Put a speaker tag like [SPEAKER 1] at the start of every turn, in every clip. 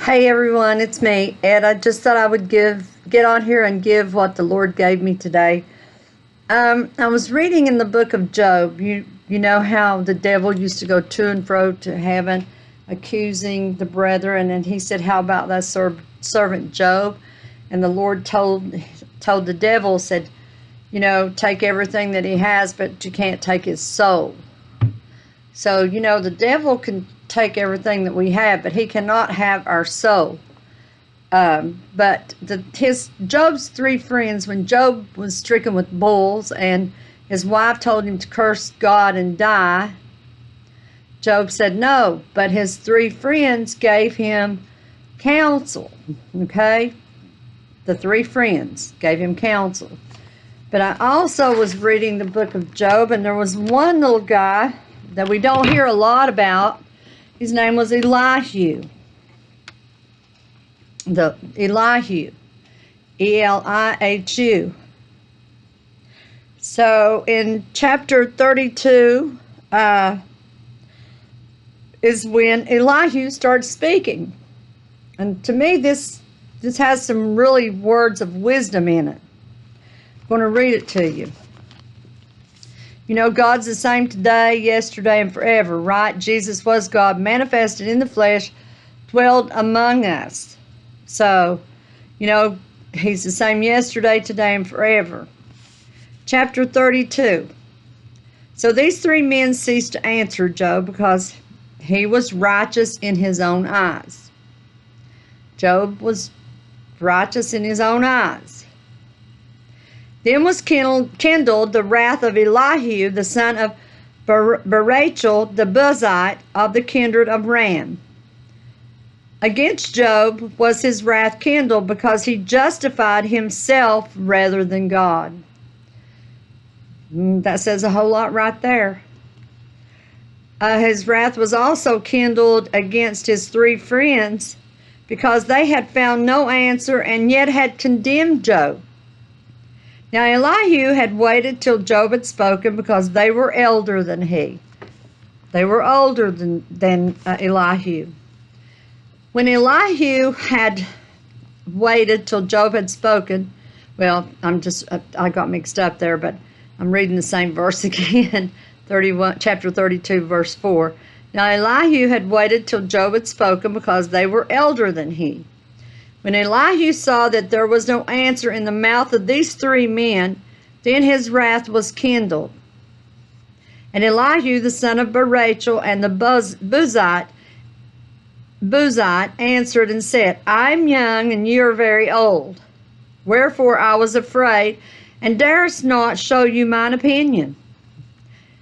[SPEAKER 1] Hey everyone, it's me, Ed. I just thought I would get on here and give what the Lord gave me today. I was reading in the book of Job. You know how the devil used to go to and fro to heaven, accusing the brethren, and he said, "How about that servant Job?" And the Lord told the devil, said, take everything that he has, but you can't take his soul. So, the devil can take everything that we have, but he cannot have our soul. But Job's three friends, when Job was stricken with bulls and his wife told him to curse God and die, Job said no, but his three friends gave him counsel, okay? The three friends gave him counsel. But I also was reading the book of Job, and there was one little guy that we don't hear a lot about. His name was Elihu. Elihu. Elihu. So in chapter 32 is when Elihu starts speaking. And to me, this has some really words of wisdom in it. I'm going to read it to you. God's the same today, yesterday, and forever, right? Jesus was God, manifested in the flesh, dwelled among us. So, he's the same yesterday, today, and forever. Chapter 32. So these three men ceased to answer Job because he was righteous in his own eyes. Job was righteous in his own eyes. Then was kindled the wrath of Elihu, the son of Barachel, the Buzite, of the kindred of Ram. Against Job was his wrath kindled, because he justified himself rather than God. That says a whole lot right there. His wrath was also kindled against his three friends, because they had found no answer and yet had condemned Job. Now Elihu had waited till Job had spoken, because they were elder than he. They were older than Elihu. When Elihu had waited till Job had spoken, well, I got mixed up there, but I'm reading the same verse again, chapter 32, verse 4. Now Elihu had waited till Job had spoken, because they were elder than he. When Elihu saw that there was no answer in the mouth of these three men, then his wrath was kindled. And Elihu, the son of Barachel, and the Buzite answered and said, I am young, and you are very old. Wherefore I was afraid, and durst not show you mine opinion.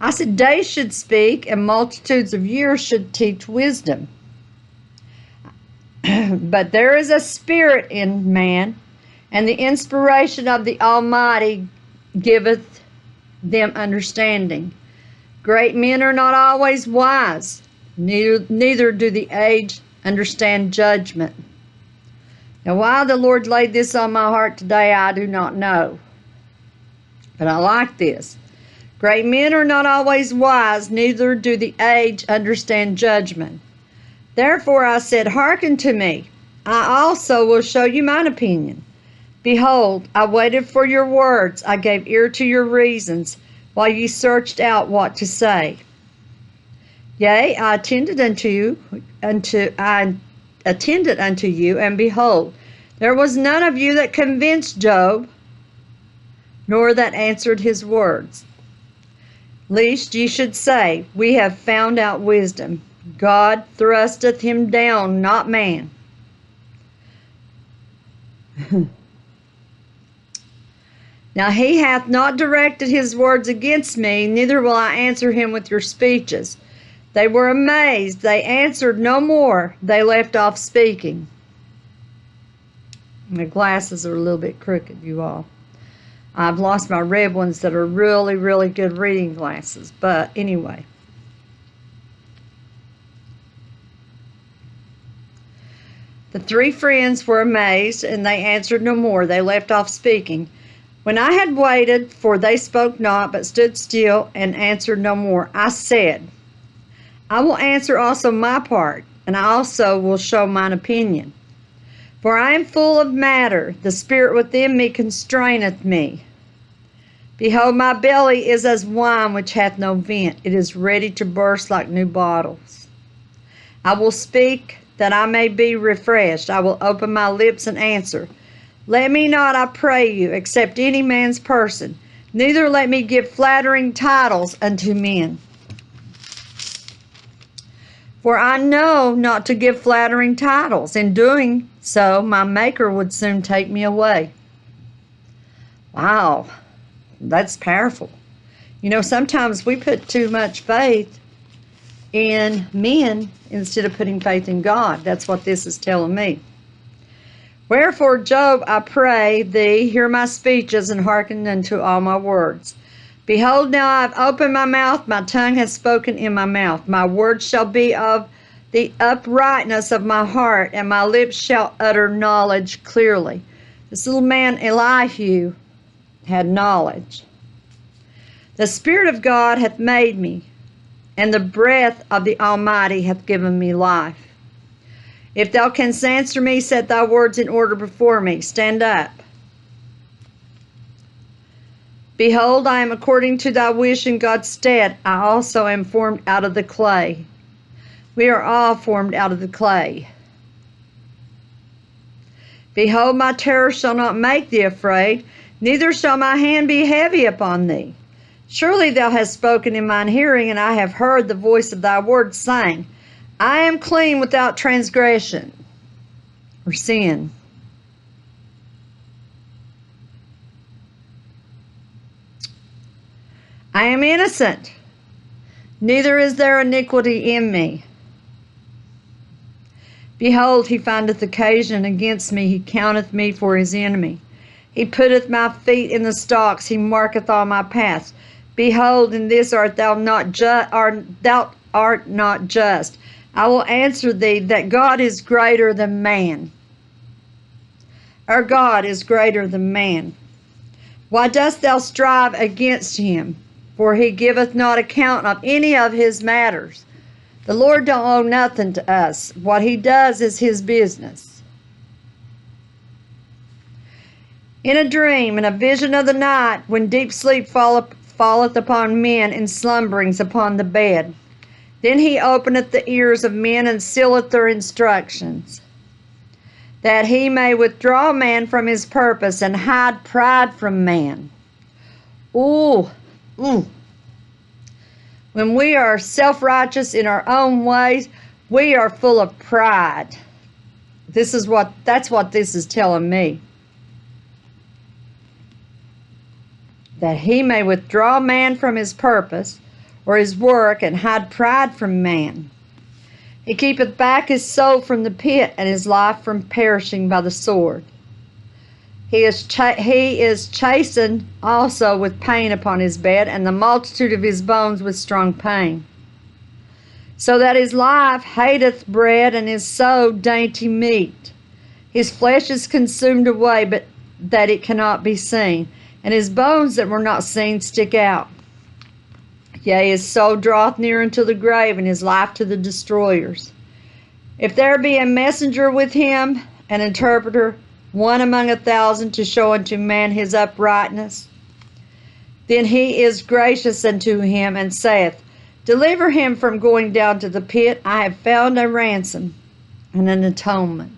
[SPEAKER 1] I said, days should speak, and multitudes of years should teach wisdom. But there is a spirit in man, and the inspiration of the Almighty giveth them understanding. Great men are not always wise, neither do the aged understand judgment. Now, why the Lord laid this on my heart today, I do not know. But I like this. Great men are not always wise, neither do the aged understand judgment. Therefore I said, hearken to me. I also will show you mine opinion. Behold, I waited for your words. I gave ear to your reasons, while ye searched out what to say. Yea, I attended unto you, and behold, there was none of you that convinced Job, nor that answered his words. Lest ye should say, we have found out wisdom. God thrusteth him down, not man. Now he hath not directed his words against me, neither will I answer him with your speeches. They were amazed, they answered no more, they left off speaking. My glasses are a little bit crooked, you all. I've lost my red ones that are really, really good reading glasses, but anyway. The three friends were amazed, and they answered no more. They left off speaking. When I had waited, for they spoke not, but stood still and answered no more, I said, I will answer also my part. and I also will show mine opinion. For I am full of matter, the spirit within me constraineth me. Behold, my belly is as wine which hath no vent. It is ready to burst like new bottles. I will speak that I may be refreshed. I will open my lips and answer. Let me not, I pray you, accept any man's person, neither let me give flattering titles unto men. For I know not to give flattering titles. In doing so, my Maker would soon take me away. Wow, that's powerful. You know, sometimes we put too much faith in men instead of putting faith in God. That's what this is telling me. Wherefore, Job, I pray thee, hear my speeches and hearken unto all my words. Behold, now I have opened my mouth, my tongue has spoken in my mouth. My words shall be of the uprightness of my heart, and my lips shall utter knowledge clearly. This little man, Elihu, had knowledge. The Spirit of God hath made me, and the breath of the Almighty hath given me life. If thou canst answer me, set thy words in order before me. Stand up. Behold, I am according to thy wish in God's stead. I also am formed out of the clay. We are all formed out of the clay. Behold, my terror shall not make thee afraid, neither shall my hand be heavy upon thee. Surely thou hast spoken in mine hearing, and I have heard the voice of thy words, saying, I am clean without transgression or sin. I am innocent, neither is there iniquity in me. Behold, he findeth occasion against me, he counteth me for his enemy. He putteth my feet in the stocks, he marketh all my paths. Behold, in this thou art not just. I will answer thee that God is greater than man. Our God is greater than man. Why dost thou strive against him? For he giveth not account of any of his matters. The Lord don't owe nothing to us. What he does is his business. In a dream, in a vision of the night, when deep sleep falleth upon men, and slumberings upon the bed, then he openeth the ears of men, and sealeth their instructions, that he may withdraw man from his purpose, and hide pride from man. Ooh. When we are self-righteous in our own ways, we are full of pride. That's what this is telling me. That he may withdraw man from his purpose, or his work, and hide pride from man. He keepeth back his soul from the pit, and his life from perishing by the sword. He is chastened also with pain upon his bed, and the multitude of his bones with strong pain. So that his life hateth bread, and his soul dainty meat. His flesh is consumed away, but that it cannot be seen, and his bones that were not seen stick out. Yea, his soul draweth near unto the grave, and his life to the destroyers. If there be a messenger with him, an interpreter, one among 1,000, to show unto man his uprightness, then he is gracious unto him, and saith, Deliver him from going down to the pit. I have found a ransom and an atonement.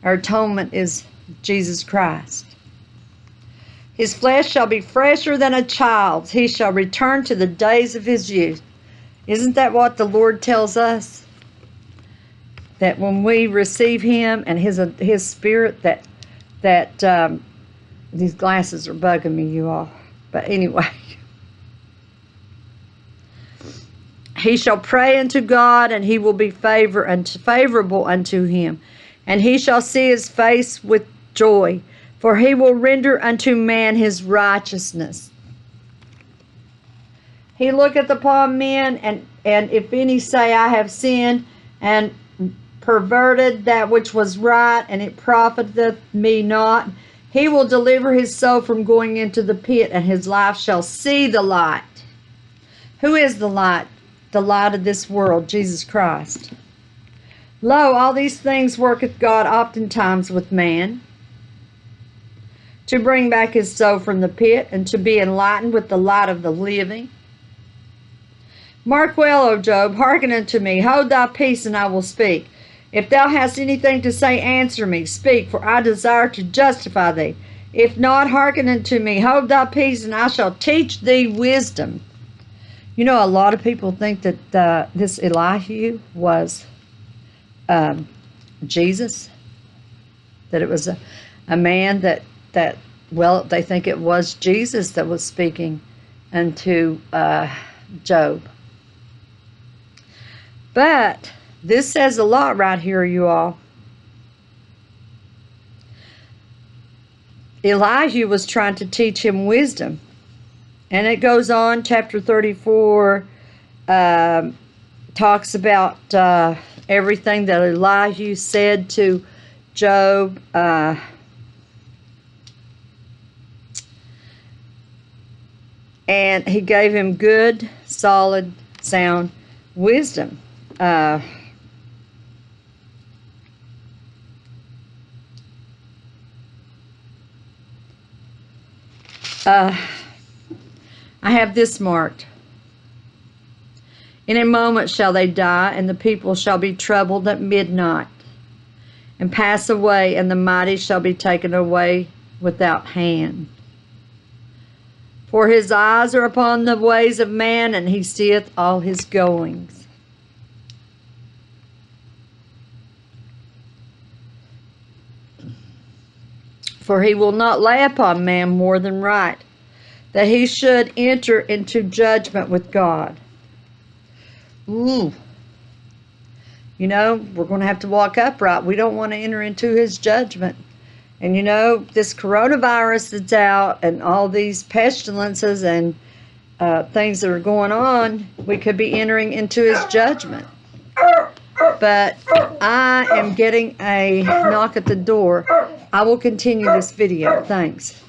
[SPEAKER 1] Our atonement is Jesus Christ. His flesh shall be fresher than a child's. He shall return to the days of his youth. Isn't that what the Lord tells us? That when we receive him and his spirit, that these glasses are bugging me, you all. But anyway. He shall pray unto God, and he will be favorable unto him. And he shall see his face with joy. For he will render unto man his righteousness. He looketh upon men, and if any say, I have sinned, and perverted that which was right, and it profiteth me not, he will deliver his soul from going into the pit, and his life shall see the light. Who is the light? The light of this world, Jesus Christ. Lo, all these things worketh God oftentimes with man, to bring back his soul from the pit, and to be enlightened with the light of the living. Mark well, O Job, hearken unto me. Hold thy peace, and I will speak. If thou hast anything to say, answer me. Speak, for I desire to justify thee. If not, hearken unto me. Hold thy peace, and I shall teach thee wisdom. You know, a lot of people think that this Elihu was Jesus, that it was a man that well, they think it was Jesus that was speaking unto Job. But this says a lot right here, you all. Elihu was trying to teach him wisdom. And it goes on, chapter 34 talks about everything that Elihu said to Job. And he gave him good, solid, sound wisdom. I have this marked. In a moment shall they die, and the people shall be troubled at midnight, and pass away, and the mighty shall be taken away without hand. For his eyes are upon the ways of man, and he seeth all his goings. For he will not lay upon man more than right, that he should enter into judgment with God. Ooh. You know, we're going to have to walk upright. We don't want to enter into his judgment. And you know, this coronavirus that's out and all these pestilences and things that are going on, we could be entering into his judgment. But I am getting a knock at the door. I will continue this video. Thanks.